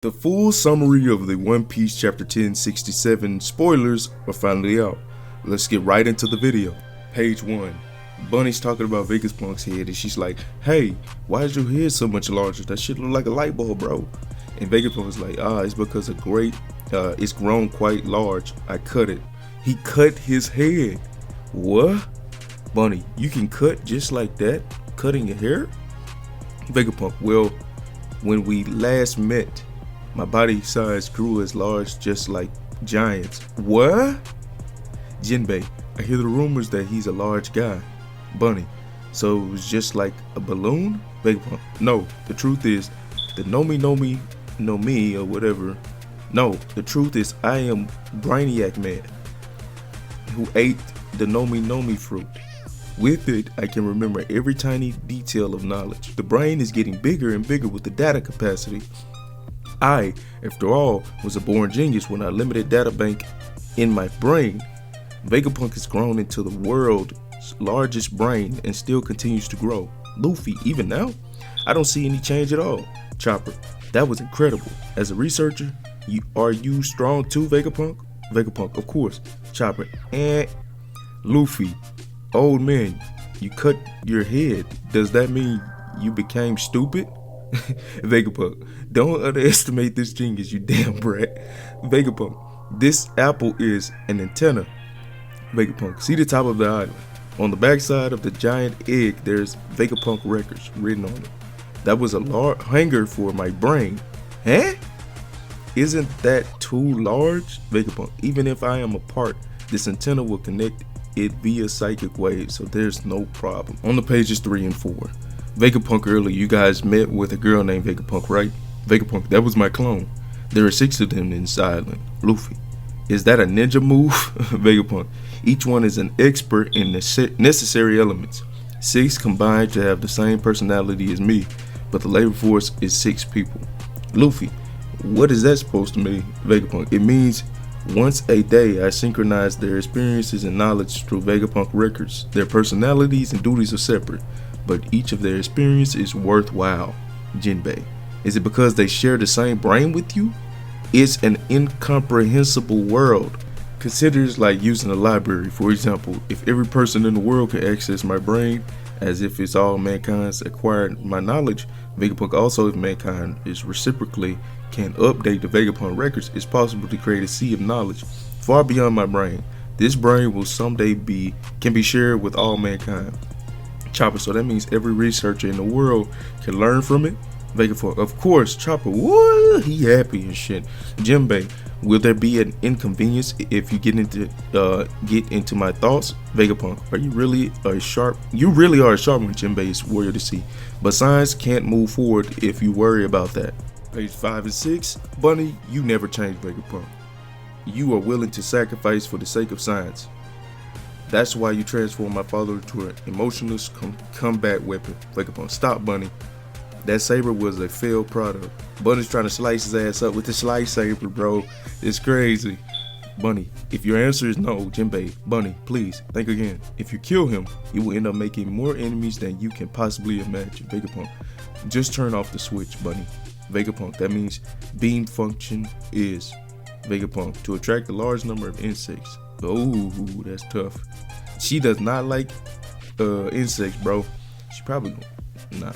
The full summary of the One Piece Chapter 1067 spoilers are finally out. Let's get right into the video. Page 1. Bunny's talking about Vegapunk's head and she's like, "Hey, why is your head so much larger? That shit look like a light bulb, bro." And Vegapunk's like, "It's because it's grown quite large. I cut it." He cut his head. What? Bunny, you can cut just like that? Cutting your hair? Vegapunk, well, when we last met, my body size grew as large just like giants. What? Jinbei, I hear the rumors that he's a large guy. Bunny, so it was just like a balloon? Vegapunk, no, the truth is, the no me or whatever. No, the truth is I am Brainiac Man who ate the Nomi fruit. With it, I can remember every tiny detail of knowledge. The brain is getting bigger and bigger with the data capacity. I, after all, was a born genius when I limited data bank in my brain. Vegapunk has grown into the world's largest brain and still continues to grow. Luffy, even now, I don't see any change at all. Chopper, that was incredible. As a researcher, are you strong too, Vegapunk? Vegapunk, of course. Chopper, Luffy, old man, you cut your head. Does that mean you became stupid? Vegapunk, don't underestimate this genius, you damn brat. Vegapunk, this apple is an antenna. Vegapunk, see the top of the island. On the backside of the giant egg, there's Vegapunk records written on it. That was a large hanger for my brain. Huh? Isn't that too large? Vegapunk, even if I am apart, this antenna will connect it via psychic waves, so there's no problem. On the pages 3 and 4. Vegapunk, earlier you guys met with a girl named Vegapunk, right? Vegapunk, that was my clone. There are 6 of them in this island. Luffy, is that a ninja move? Vegapunk, each one is an expert in the necessary elements. 6 combined to have the same personality as me, but the labor force is 6 people. Luffy, what is that supposed to mean? Vegapunk, it means once a day I synchronize their experiences and knowledge through Vegapunk records. Their personalities and duties are separate, but each of their experience is worthwhile. Jinbei, is it because they share the same brain with you? It's an incomprehensible world. Consider it like using a library. For example, if every person in the world can access my brain, as if it's all mankind's acquired my knowledge, Vegapunk also, if mankind is reciprocally can update the Vegapunk records, it's possible to create a sea of knowledge far beyond my brain. This brain will someday can be shared with all mankind. Chopper, so that means every researcher in the world can learn from it? Vegapunk, of course. Chopper, what? He happy and shit. Jinbei, will there be an inconvenience if you get into my thoughts? Vegapunk, you really are a sharp one, Jinbei is warrior to see. But science can't move forward if you worry about that. Page 5 and 6. Bunny, you never change, Vegapunk. You are willing to sacrifice for the sake of science. That's why you transformed my father into an emotionless combat weapon. Vegapunk, stop, Bunny. That saber was a failed product. Bunny's trying to slice his ass up with the slice saber, bro. It's crazy. Bunny, if your answer is no, Jinbei, Bunny, please, think again. If you kill him, you will end up making more enemies than you can possibly imagine. Vegapunk, just turn off the switch, Bunny. Vegapunk, that means beam function is. Vegapunk, to attract a large number of insects. Oh, that's tough. She does not like insects, bro. She probably nah.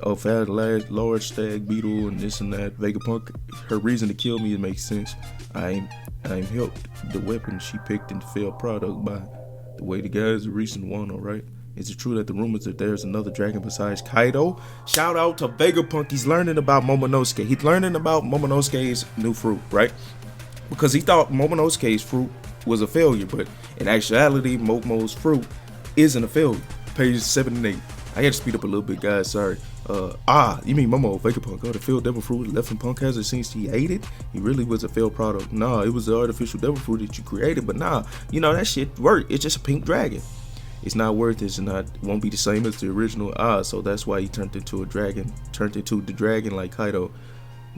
Oh, fat large stag beetle and this and that. Vegapunk, her reason to kill me, it makes sense. I'm helped the weapon she picked and failed product by the way the guy is a recent one, alright? Is it true that the rumors that there's another dragon besides Kaido? Shout out to Vegapunk, he's learning about Momonosuke. He's learning about Momonosuke's new fruit, right? Because he thought Momonosuke's fruit was a failure, but in actuality, Momo's fruit isn't a failure. Pages 7 and 8. I had to speed up a little bit, guys, sorry. You mean Momo, Vegapunk, the failed devil fruit left in Punk Hazard since he ate it? He really was a failed product. Nah, it was the artificial devil fruit that you created, but nah, that shit worked. It's just a pink dragon. It's not worth it. Won't be the same as the original. So that's why he turned into a dragon, turned into the dragon like Kaido.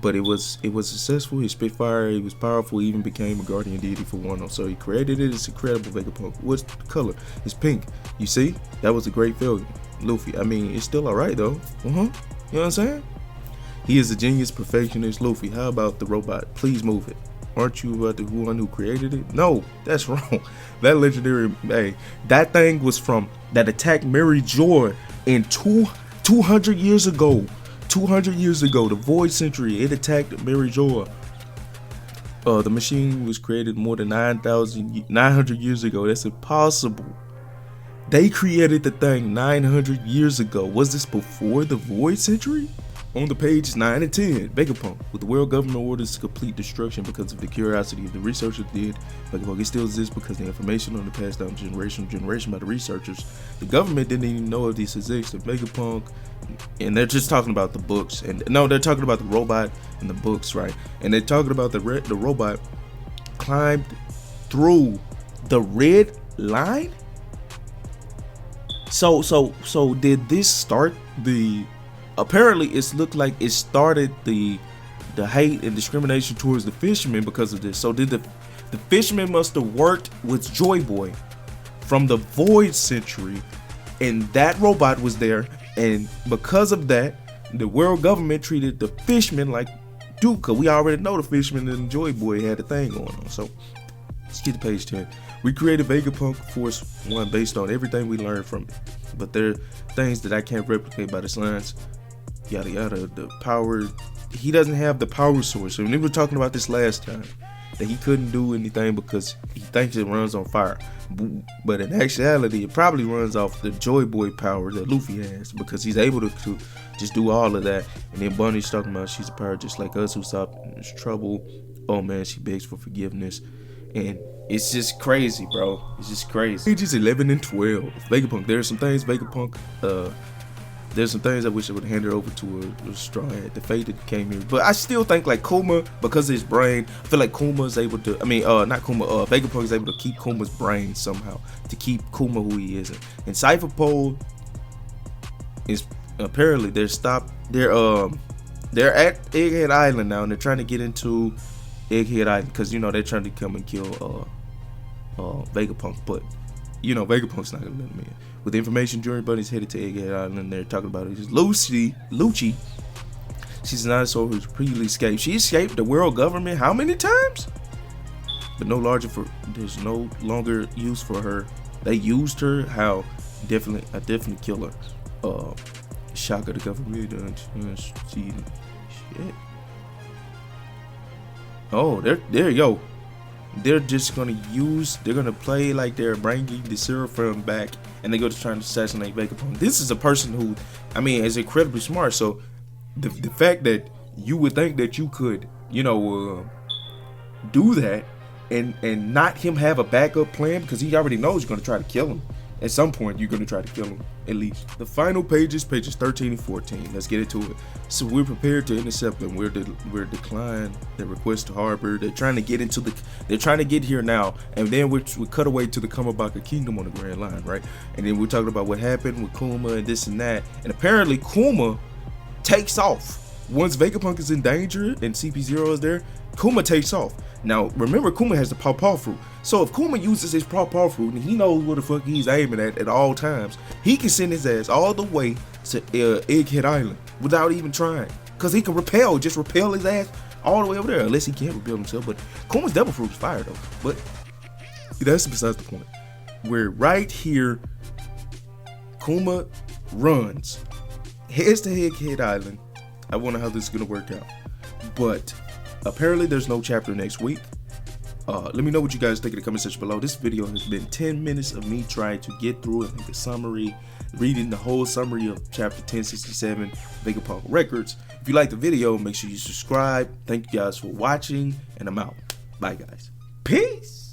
But it was successful. He spit fire. He was powerful. He even became a guardian deity for Wano. So he created it. It's incredible, Vegapunk. What's the color? It's pink. You see? That was a great failure. Luffy, I mean, it's still alright though. You know what I'm saying? He is a genius perfectionist. Luffy, how about the robot? Please move it. Aren't you about the one who created it? No, that's wrong. That legendary, hey, that thing was from, that attacked Mary Joy in 200 years ago. 200 years ago, the Void Century, it attacked Mary Joy. The machine was created more than 900 years ago. That's impossible. They created the thing 900 years ago. Was this before the Void Century? On the pages 9 and 10, Vegapunk, with the world government orders to complete destruction because of the curiosity of the researchers did, Vegapunk, it still exists because the information on the passed down generation to generation by the researchers. The government didn't even know of these existed. Vegapunk, and they're just talking about the books, and no, they're talking about the robot and the books, right? And they're talking about the robot climbed through the red line. So did this start the? Apparently, it's looked like it started the hate and discrimination towards the fishermen because of this. So did the fishermen must have worked with Joy Boy from the Void Century, and that robot was there, and because of that, the world government treated the fishermen like dude, cause we already know the fishermen and Joy Boy had a thing going on. So let's get to page 10. We created Vegapunk Force 1 based on everything we learned from it, but there are things that I can't replicate by the science. Yada yada. The power, he doesn't have the power source. And we were talking about this last time, that he couldn't do anything because he thinks it runs on fire, but in actuality it probably runs off the Joy Boy power that Luffy has, because he's able to just do all of that. And then Bunny's talking about she's a power just like us who stopped trouble. Oh man, she begs for forgiveness, and it's just crazy, bro. It's just crazy. Pages 11 and 12. Vegapunk. There's some things Vegapunk there's some things I wish I would hand it over to a Straw Hat, the fate that came here. But I still think like Kuma, because of his brain, I feel like Kuma is able to, Vegapunk is able to keep Kuma's brain somehow, to keep Kuma who he is. And Cypher Pole is apparently they're at Egghead Island now, and they're trying to get into Egghead Island because they're trying to come and kill Vegapunk, but Vegapunk's not gonna let him in. With the information, Journey Bunny's headed to Egghead Island. They're talking about it. Lucci. She's a dinosaur who's repeatedly escaped. She escaped the world government how many times? But there's no longer use for her. They used her. How? Definitely kill her. Shock of the government. Shit. Oh, they're just gonna play like they're bringing the Seraphim back, and they go to try and assassinate Vegapunk. This is a person who, is incredibly smart. So the fact that you would think that you could, do that and not him have a backup plan, because he already knows you're gonna try to kill him. At some point, you're gonna try to kill him, at least. The final pages 13 and 14. Let's get into it. So we're prepared to intercept them. We're declined their request to harbor. They're trying to get here now, and then we cut away to the Kamabaka Kingdom on the Grand Line, right? And then we're talking about what happened with Kuma and this and that. And apparently Kuma takes off once Vegapunk is in danger and CP0 is there. Kuma takes off. Now, remember, Kuma has the Paw fruit. So if Kuma uses his Paw fruit and he knows what the fuck he's aiming at all times, he can send his ass all the way to Egghead Island without even trying. Because he can just repel his ass all the way over there. Unless he can't repel himself. But Kuma's Devil Fruit is fire, though. But that's besides the point. We're right here. Kuma runs. Heads to Egghead Island. I wonder how this is going to work out. But apparently there's no chapter next week. Let me know what you guys think in the comment section below. This video has been 10 minutes of me trying to get through it, make a summary, reading the whole summary of chapter 1067, Vegapunk Records. If you like the video, make sure you subscribe. Thank you guys for watching, and I'm out. Bye, guys. Peace.